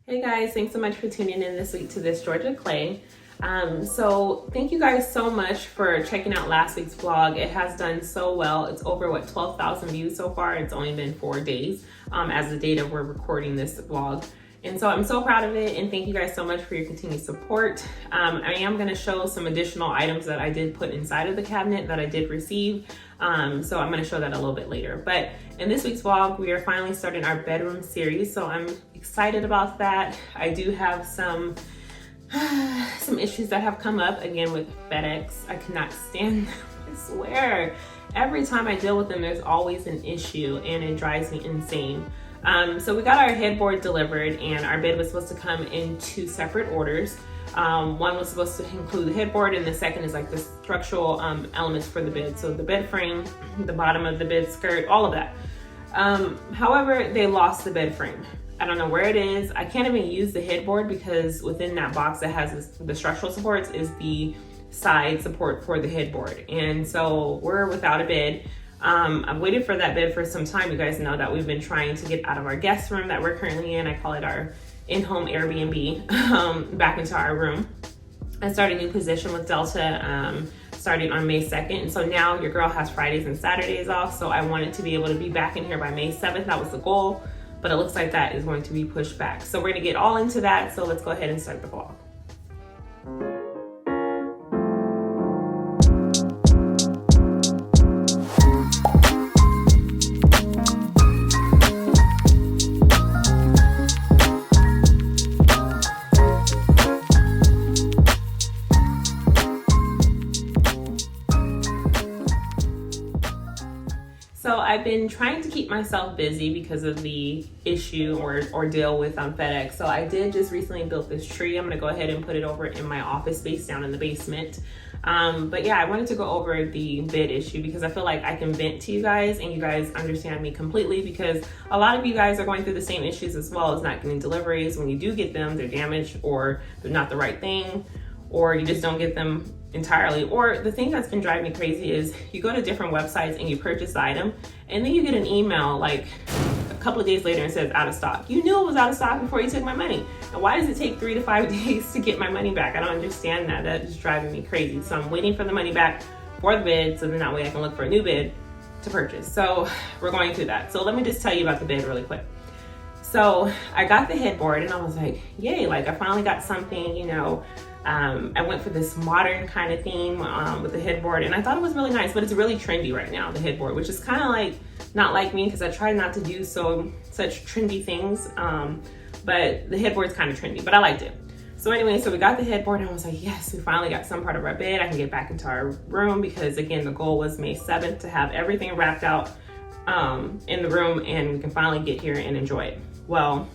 Hey guys, thanks so much for tuning in this week to Thisgeorgiaclay. So thank you guys so much for checking out last week's vlog. It has done so well. It's over 12,000 views so far. It's only been 4 days as the date of we're recording this vlog. And so I'm so proud of it, and thank you guys so much for your continued support. I am going to show some additional items that I did put inside of the cabinet that I did receive. So I'm going to show that a little bit later. But in this week's vlog, we are finally starting our bedroom series. So I'm excited about that. I do have some issues that have come up again with FedEx. I cannot stand them, I swear. Every time I deal with them, there's always an issue and it drives me insane. So we got our headboard delivered, and our bed was supposed to come in 2 separate orders. One was supposed to include the headboard, and the second is like the structural elements for the bed. So the bed frame, the bottom of the bed skirt, all of that. However, they lost the bed frame. I don't know where it is. I can't even use the headboard because within that box that has the structural supports is the side support for the headboard. And so we're without a bed. I've waited for that bed for some time. You guys know that we've been trying to get out of our guest room that we're currently in. I call it our in-home Airbnb, back into our room. I started a new position with Delta starting on May 2nd. And so now your girl has Fridays and Saturdays off. So I wanted to be able to be back in here by May 7th. That was the goal, but it looks like that is going to be pushed back. So we're gonna get all into that. So let's go ahead and start the vlog. So I've been trying to keep myself busy because of the issue or deal with FedEx. So I did just recently build this tree. I'm gonna go ahead and put it over in my office space down in the basement. But yeah, I wanted to go over the bed issue because I feel like I can vent to you guys and you guys understand me completely, because a lot of you guys are going through the same issues as well as not getting deliveries. When you do get them, they're damaged or they're not the right thing, or you just don't get them entirely. Or the thing that's been driving me crazy is you go to different websites and you purchase the item and then you get an email like a couple of days later and says out of stock. You knew it was out of stock before you took my money. And why does it take 3 to 5 days to get my money back? I don't understand that. That is driving me crazy. So I'm waiting for the money back for the bed, so then that way I can look for a new bed to purchase. So we're going through that. So let me just tell you about the bed really quick. So I got the headboard and I was like, yay, like I finally got something, you know. I went for this modern kind of theme with the headboard, and I thought it was really nice, but it's really trendy right now, the headboard, which is kind of like not like me because I try not to do such trendy things, but the headboard's kind of trendy, but I liked it. So anyway, so we got the headboard and I was like, yes, we finally got some part of our bed. I can get back into our room because again, the goal was May 7th to have everything wrapped out in the room and we can finally get here and enjoy it. Well,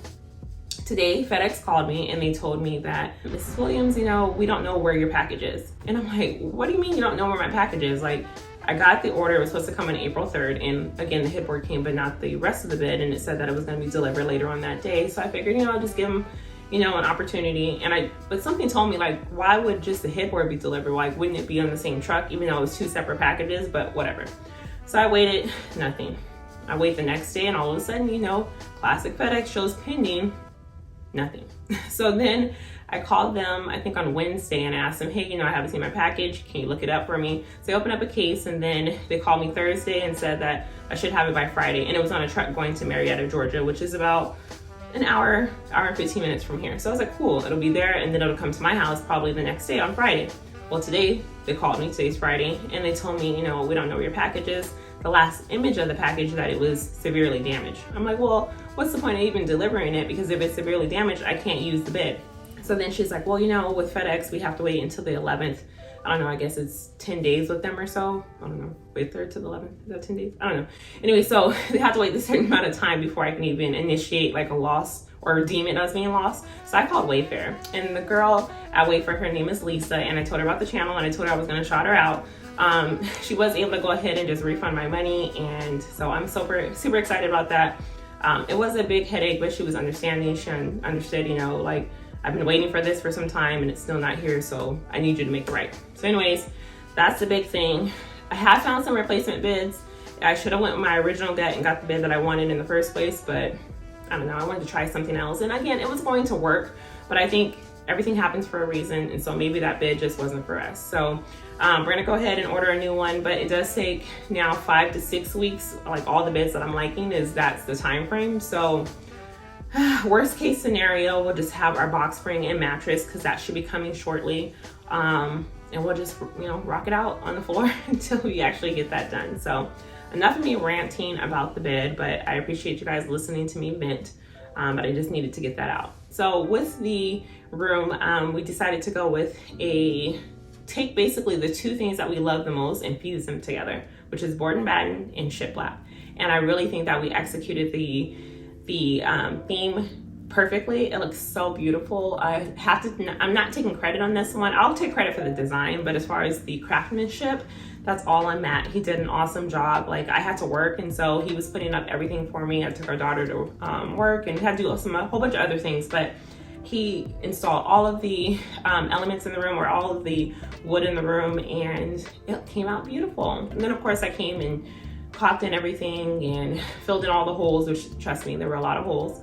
today, FedEx called me and they told me that, Mrs. Williams, you know, we don't know where your package is. And I'm like, what do you mean you don't know where my package is? Like, I got the order, it was supposed to come on April 3rd. And again, the headboard came, but not the rest of the bed. And it said that it was gonna be delivered later on that day. So I figured, you know, I'll just give them, you know, an opportunity. But something told me like, why would just the headboard be delivered? Like, wouldn't it be on the same truck, even though it was 2 separate packages, but whatever. So I waited, nothing. I wait the next day and all of a sudden, you know, classic FedEx shows pending. Nothing. So then I called them, I think on Wednesday, and I asked them, hey, you know, I haven't seen my package. Can you look it up for me? So they opened up a case and then they called me Thursday and said that I should have it by Friday. And it was on a truck going to Marietta, Georgia, which is about an hour and 15 minutes from here. So I was like, cool, it'll be there and then it'll come to my house probably the next day on Friday. Well, today they called me, today's Friday, and they told me, you know, we don't know where your package is. The last image of the package that it was severely damaged. I'm like, well, what's the point of even delivering it? Because if it's severely damaged, I can't use the bed. So then she's like, well, you know, with FedEx, we have to wait until the 11th. I don't know, I guess it's 10 days with them or so. I don't know, wait 3rd to the 11th, is that 10 days? I don't know. Anyway, so they have to wait a certain amount of time before I can even initiate like a loss or deem it as being lost. So I called Wayfair, and the girl at Wayfair, her name is Lisa, and I told her about the channel and I told her I was gonna shout her out. She was able to go ahead and just refund my money, and so I'm super excited about that. It was a big headache, but she was understanding. She understood, you know, like, I've been waiting for this for some time and it's still not here, so I need you to make it right. So anyways, that's the big thing. I have found some replacement beds. I should have went with my original debt and got the bed that I wanted in the first place, but I don't know, I wanted to try something else. And again, it was going to work, but I think everything happens for a reason. And so maybe that bed just wasn't for us. So we're gonna go ahead and order a new one, but it does take now 5 to 6 weeks. Like all the beds that I'm liking that's the time frame. So worst case scenario, we'll just have our box spring and mattress, because that should be coming shortly. And we'll just, you know, rock it out on the floor until we actually get that done. So enough of me ranting about the bed, but I appreciate you guys listening to me vent, but I just needed to get that out. So with the room, we decided to go with take basically the two things that we love the most and fuse them together, which is board and batten and shiplap. And I really think that we executed the theme perfectly. It looks so beautiful. I'm not taking credit on this one. I'll take credit for the design, but as far as the craftsmanship, that's all on Matt. He did an awesome job. Like, I had to work, and so he was putting up everything for me. I took our daughter to work and had to do a whole bunch of other things, but he installed all of the elements in the room, or all of the wood in the room, and it came out beautiful. And then of course I came and caulked in everything and filled in all the holes, which, trust me, there were a lot of holes.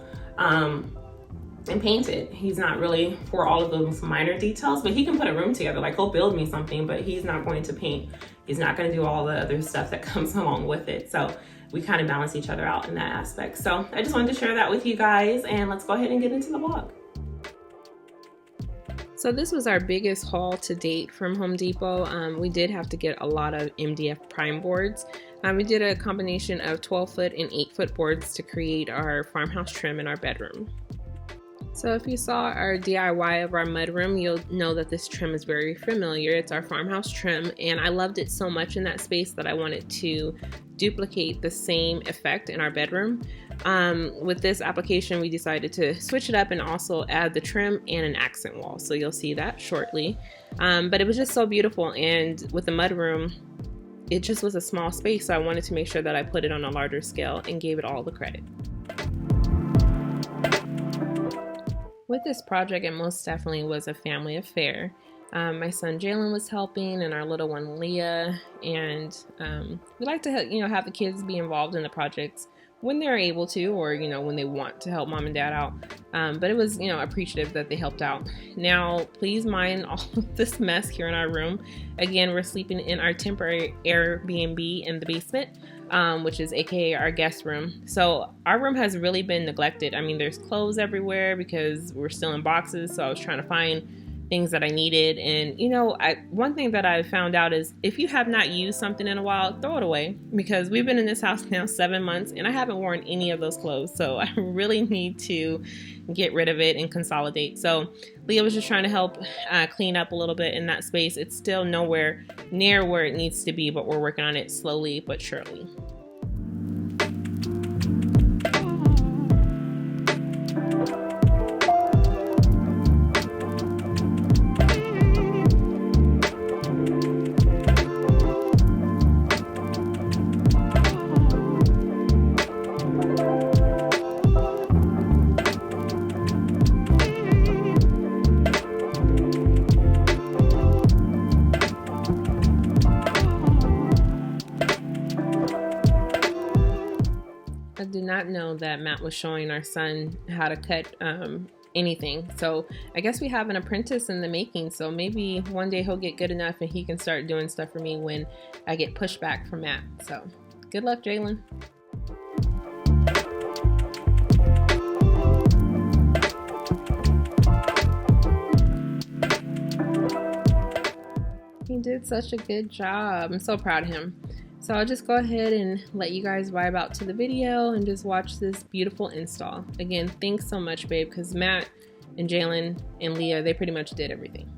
And painted. He's not really for all of those minor details, but he can put a room together. Like, he'll build me something, but he's not going to paint. He's not going to do all the other stuff that comes along with it. So we kind of balance each other out in that aspect. So I just wanted to share that with you guys, and let's go ahead and get into the vlog. So this was our biggest haul to date from Home Depot. We did have to get a lot of MDF prime boards. We did a combination of 12-foot and 8-foot boards to create our farmhouse trim in our bedroom. So if you saw our DIY of our mudroom, you'll know that this trim is very familiar. It's our farmhouse trim, and I loved it so much in that space that I wanted to duplicate the same effect in our bedroom. With this application, we decided to switch it up and also add the trim and an accent wall. So you'll see that shortly. But it was just so beautiful, and with the mudroom, it just was a small space, so I wanted to make sure that I put it on a larger scale and gave it all the credit. With this project, it most definitely was a family affair. My son Jalen was helping, and our little one Leah, and we like to have the kids be involved in the projects when they're able to, or when they want to help mom and dad out. But it was appreciative that they helped out. Now, please mind all of this mess here in our room. Again, we're sleeping in our temporary Airbnb in the basement, which is aka our guest room. So our room has really been neglected. I mean, there's clothes everywhere because we're still in boxes, so I was trying to find things that I needed. And one thing that I found out is, if you have not used something in a while, throw it away, because we've been in this house now 7 months and I haven't worn any of those clothes, so I really need to get rid of it and consolidate. So Leah was just trying to help clean up a little bit in that space. It's still nowhere near where it needs to be, but we're working on it slowly but surely. I did not know that Matt was showing our son how to cut anything. So I guess we have an apprentice in the making. So maybe one day he'll get good enough and he can start doing stuff for me when I get pushback from Matt. So good luck, Jalen. He did such a good job. I'm so proud of him. So I'll just go ahead and let you guys vibe out to the video and just watch this beautiful install. Again, thanks so much, babe, because Matt and Jalen and Leah, they pretty much did everything.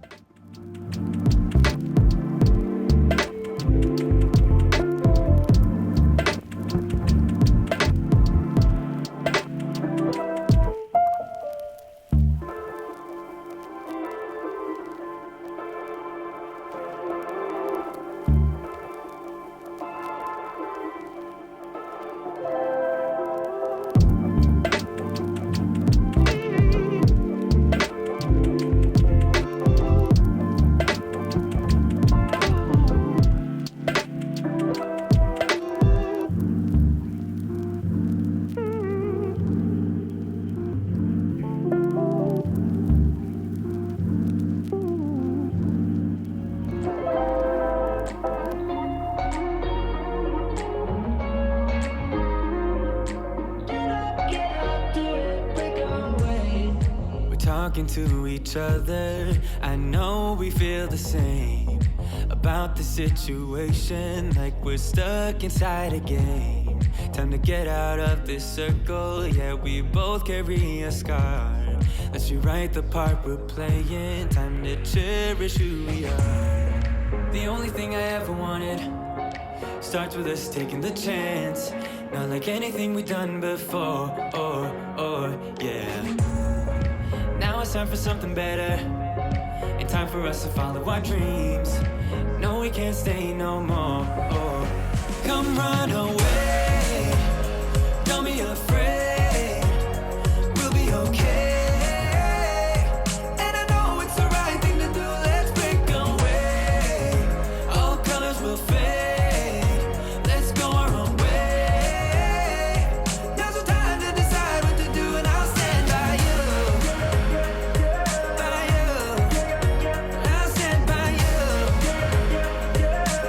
talking to each other. I know we feel the same about the situation, like we're stuck inside a game. Time to get out of this circle, yeah, we both carry a scar. Let's rewrite the part we're playing, time to cherish who we are. The only thing I ever wanted starts with us taking the chance. Not like anything we've done before, yeah. Now it's time for something better, and time for us to follow our dreams. No, we can't stay no more. Come run away, don't be afraid, we'll be okay. And I know it's the right thing to do, let's break away. All colors will fade, let's go our own way. Now's the time to decide what to do, and I'll stand by you. By you, I'll stand by you.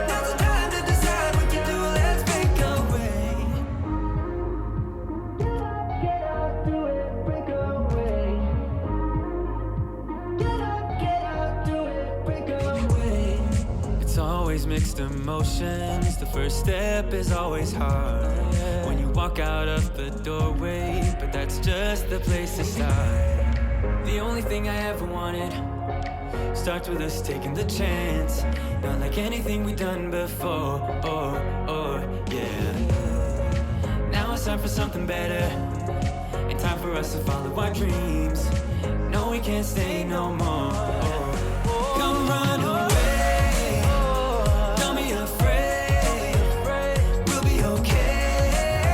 Now's the time to decide what to do, let's break away. Get up, do it, break away. Get up, do it, break away. It's always mixed emotions, the first step is always hard. When you walk out of the doorway, but that's just the place to start. The only thing I ever wanted starts with us taking the chance. Not like anything we've done before, yeah. Now it's time for something better, and time for us to follow our dreams. No, we can't stay no more. Come run away, don't be afraid, we'll be okay.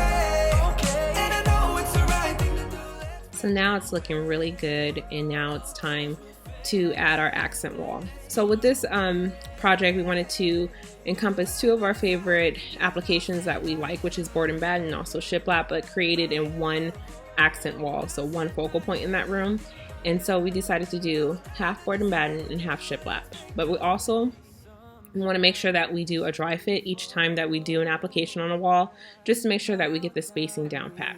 And I know it's the right thing to do. So now it's looking really good, and now it's time to add our accent wall. So with this project, we wanted to encompass two of our favorite applications that we like, which is board and batten and also shiplap, but created in one accent wall, so one focal point in that room. And so we decided to do half board and batten and half shiplap. But we want to make sure that we do a dry fit each time that we do an application on a wall, just to make sure that we get the spacing down pat.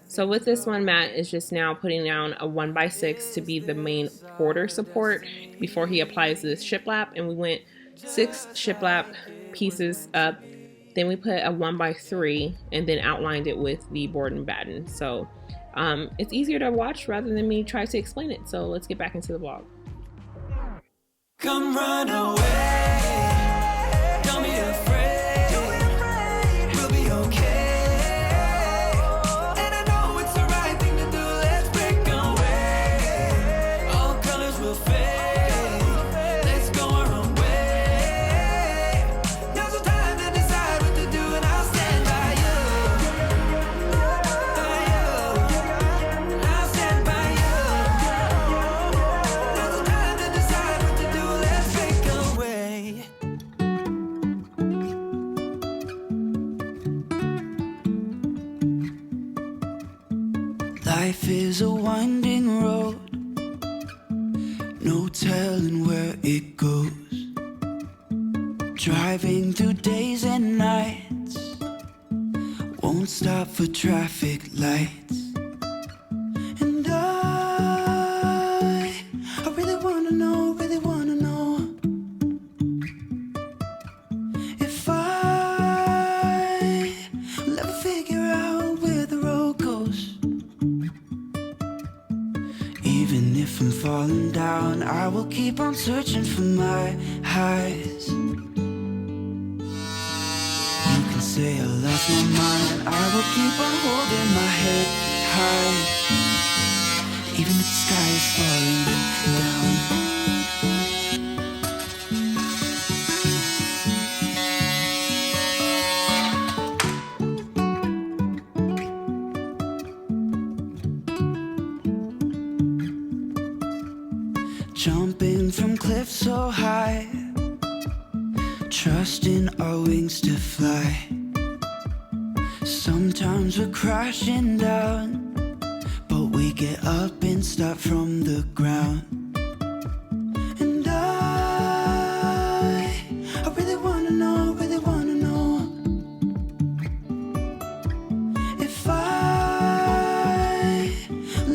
So with this one, Matt is just now putting down a 1x6 to be the main border support before he applies this shiplap, and we went 6 shiplap pieces up. Then we put a 1x3 and then outlined it with the board and batten. So it's easier to watch rather than me try to explain it. So let's get back into the vlog. Come run away, don't be afraid, we'll be okay. And I know it's the right thing to do, let's break away. All colors will fade, let's go our own way. Now's the time to decide what to do, and I'll stand by you. By you, I'll stand by you. Now's the time to decide what to do, let's break away. Life is a winding road, no telling where it goes. Driving through days and nights, won't stop for traffic lights. And I really wanna know if I'll ever figure out where the road goes. Even if I'm falling down, I will keep on searching for my highs. You can say I lost my mind, I will keep on holding my head high. Even if the sky is falling down. Jumping from cliffs so high, trusting our wings to fly. Sometimes we're crashing down, but we get up and start from the ground. And I really wanna know if I'll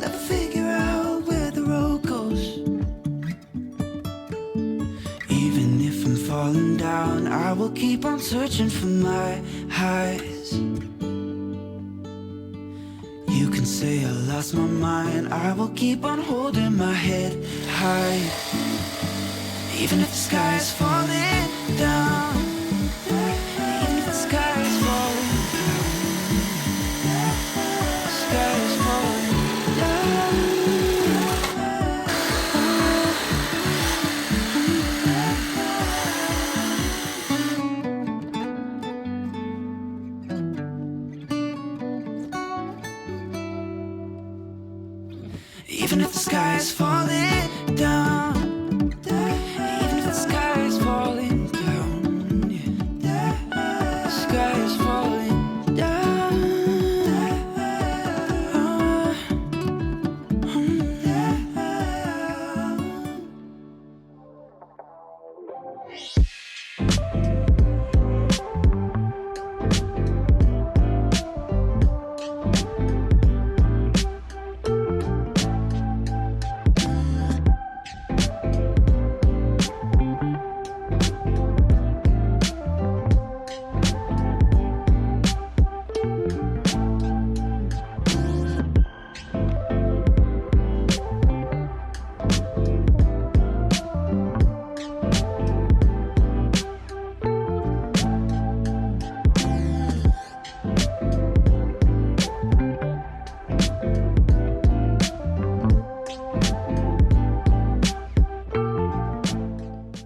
ever figure out where the road goes. down. I will keep on searching for my highs. You can say I lost my mind. I will keep on holding my head high. Even if the sky is falling down. Even if the sky is falling down. The sky is falling down. Even if the sky is falling down. Even if the sky is falling down. Yeah. The sky is falling down.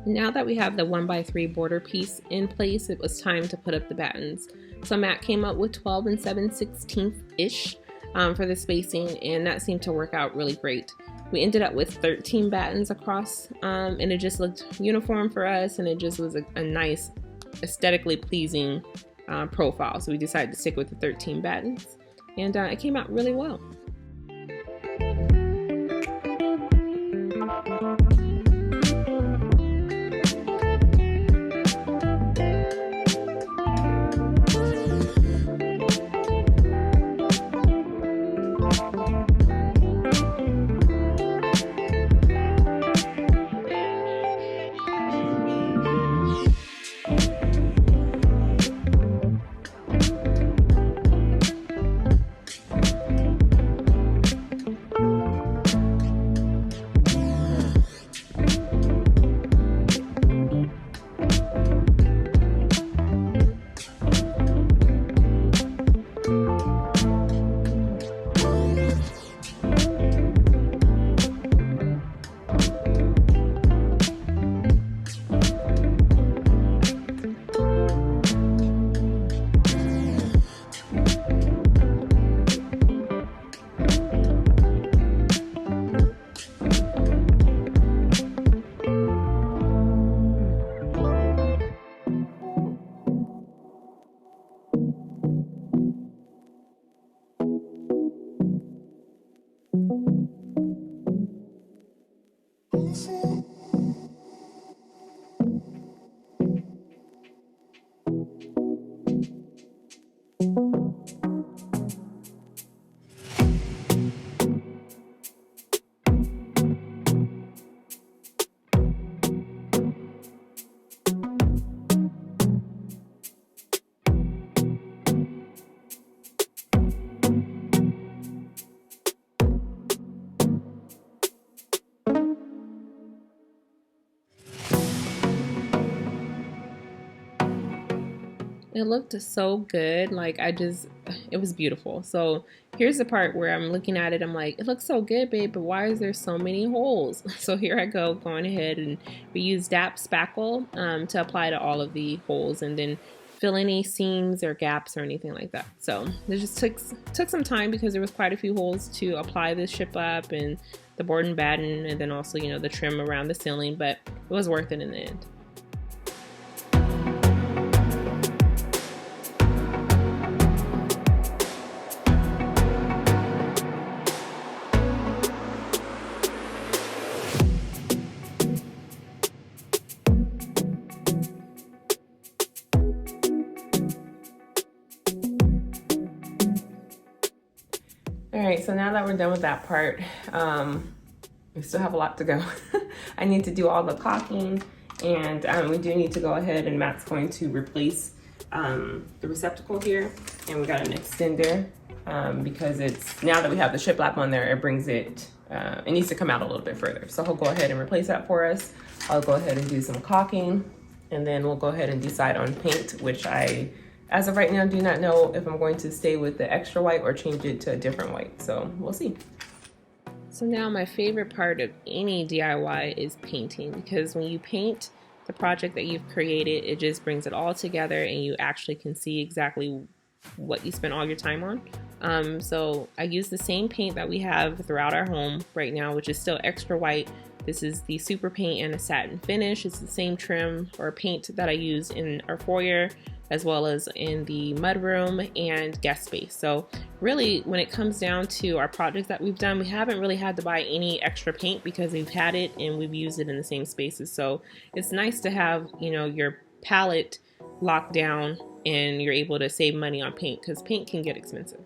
Now that we have the 1x3 border piece in place, it was time to put up the battens. So Matt came up with 12 and 7/16-ish for the spacing, and that seemed to work out really great. We ended up with 13 battens across, and it just looked uniform for us, and it just was a nice, aesthetically pleasing profile. So we decided to stick with the 13 battens, and it came out really well. It looked so good. Like, it was beautiful. So here's the part where I'm looking at it. I'm like, it looks so good, babe, but why is there so many holes? So here I go, going ahead, and we use DAP spackle to apply to all of the holes and then fill any seams or gaps or anything like that. So it just took some time because there was quite a few holes to apply this shiplap and the board and batten, and then also, you know, the trim around the ceiling, but it was worth it in the end. Alright, so now that we're done with that part, we still have a lot to go. I need to do all the caulking And we do need to go ahead, and Matt's going to replace the receptacle here. And we got an extender because it's, now that we have the shiplap on there, it brings it, it needs to come out a little bit further. So he'll go ahead and replace that for us. I'll go ahead and do some caulking, and then we'll go ahead and decide on paint, which I, as of right now, do not know if I'm going to stay with the extra white or change it to a different white. So we'll see. So now my favorite part of any DIY is painting, because when you paint the project that you've created, it just brings it all together and you actually can see exactly what you spent all your time on. So I use the same paint that we have throughout our home right now, which is still extra white. This is the super paint and a satin finish. It's the same trim or paint that I use in our foyer, as well as in the mudroom and guest space. So really, when it comes down to our projects that we've done, we haven't really had to buy any extra paint because we've had it and we've used it in the same spaces. So it's nice to have, you know, your palette locked down and you're able to save money on paint, because paint can get expensive.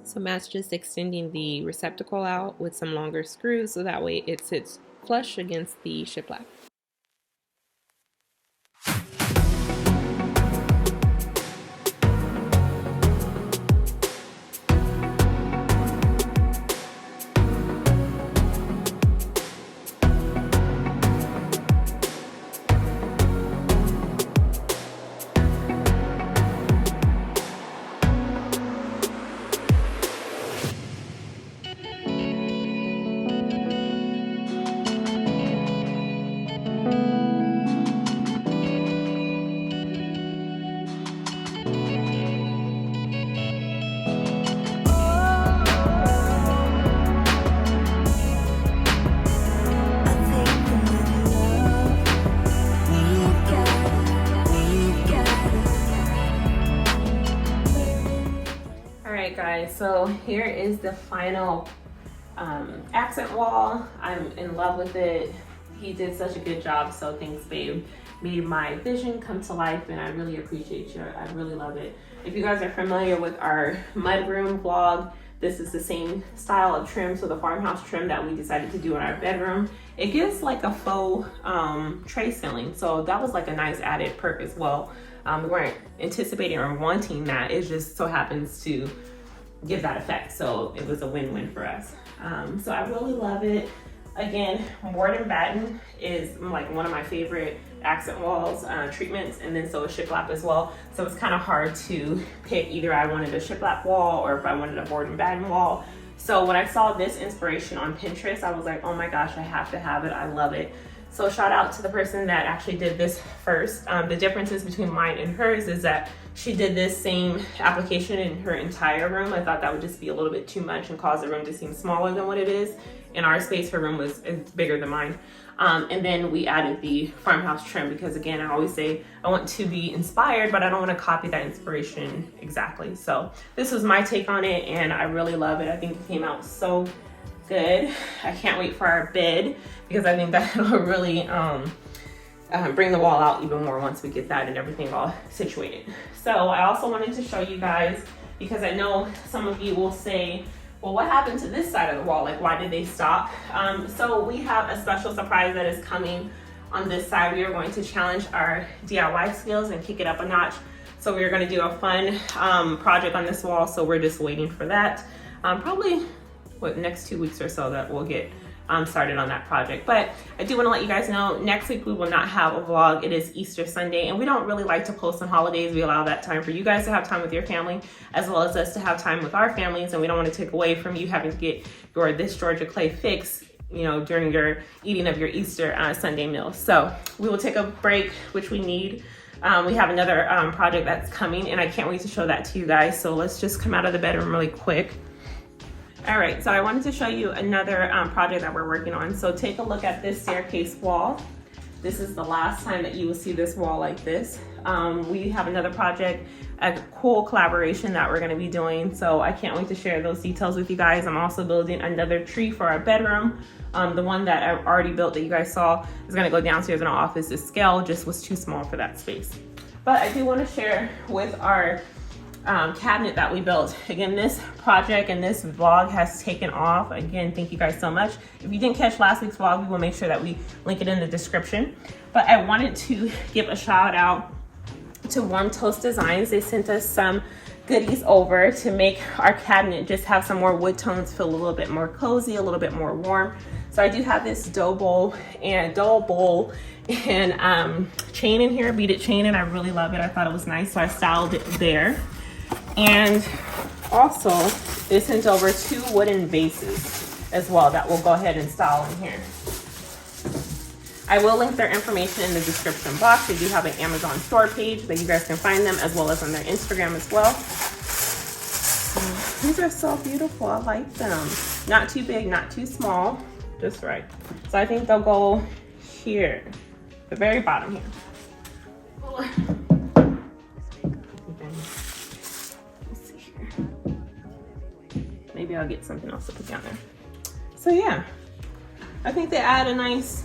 So Matt's just extending the receptacle out with some longer screws so that way it sits flush against the shiplap. Guys, so here is the final accent wall. I'm in love with it. He did such a good job, so thanks, babe. Made my vision come to life, and I really appreciate you. I really love it. If you guys are familiar with our mudroom vlog, this is the same style of trim, so the farmhouse trim that we decided to do in our bedroom. It gives like a faux tray ceiling, so that was like a nice added perk as well. We weren't anticipating or wanting that. It just so happens to give that effect, so it was a win-win for us. So I really love it. Again, board and batten is like one of my favorite accent walls treatments, and then so is shiplap as well. So it's kind of hard to pick, either I wanted a shiplap wall or if I wanted a board and batten wall. So when I saw this inspiration on Pinterest, I was like, oh my gosh, I have to have it. I love it. So shout out to the person that actually did this first. The differences between mine and hers is that she did this same application in her entire room. I thought that would just be a little bit too much and cause the room to seem smaller than what it is. In our space, her room is bigger than mine. And then we added the farmhouse trim because, again, I always say I want to be inspired, but I don't want to copy that inspiration exactly. So this was my take on it, and I really love it. I think it came out so good. I can't wait for our bid because I think that will really bring the wall out even more once we get that and everything all situated. So I also wanted to show you guys, because I know some of you will say, well, what happened to this side of the wall? Like, why did they stop? So we have a special surprise that is coming on this side. We are going to challenge our DIY skills and kick it up a notch. So we're going to do a fun project on this wall. So we're just waiting for that. Probably next 2 weeks or so that we'll get started on that project. But I do want to let you guys know, next week we will not have a vlog. It is Easter Sunday, and we don't really like to post on holidays. We allow that time for you guys to have time with your family, as well as us to have time with our families, and we don't want to take away from you having to get your Thisgeorgiaclay fix, you know, during your eating of your Easter Sunday meal. So we will take a break, which we need. We have another project that's coming, and I can't wait to show that to you guys. So let's just come out of the bedroom really quick. All right, so I wanted to show you another project that we're working on. So take a look at this staircase wall. This is the last time that you will see this wall like this. We have another project, a cool collaboration that we're gonna be doing. So I can't wait to share those details with you guys. I'm also building another tree for our bedroom. The one that I've already built that you guys saw is gonna go downstairs in our office. The scale just was too small for that space. But I do wanna share with our cabinet that we built. Again, this project and this vlog has taken off. Again, thank you guys so much. If you didn't catch last week's vlog, we will make sure that we link it in the description. But I wanted to give a shout out to Warm Toast Designs. They sent us some goodies over to make our cabinet just have some more wood tones, feel a little bit more cozy, a little bit more warm. So I do have this dough bowl and chain in here, beaded chain, and I really love it. I thought it was nice, so I styled it there. And also they sent over 2 wooden vases as well that we'll go ahead and style in here. I will link their information in the description box. They do have an Amazon store page that you guys can find them, as well as on their Instagram as well. These are so beautiful. I like them. Not too big, not too small, just right. So I think they'll go here, the very bottom here. Let's see here. Maybe I'll get something else to put down there. So yeah, I think they add a nice,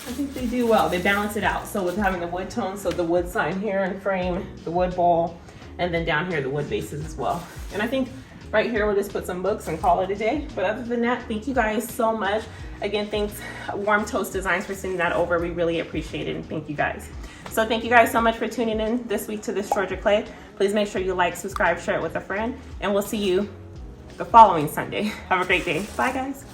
I think they do well. They balance it out. So with having the wood tone, so the wood sign here and frame, the wood bowl, and then down here the wood bases as well. And I think right here we'll just put some books and call it a day. But other than that, thank you guys so much. Again, thanks Warm Toast Designs for sending that over. We really appreciate it, and thank you guys. So thank you guys so much for tuning in this week to Thisgeorgiaclay. Please make sure you like, subscribe, share it with a friend, and we'll see you the following Sunday. Have a great day. Bye guys.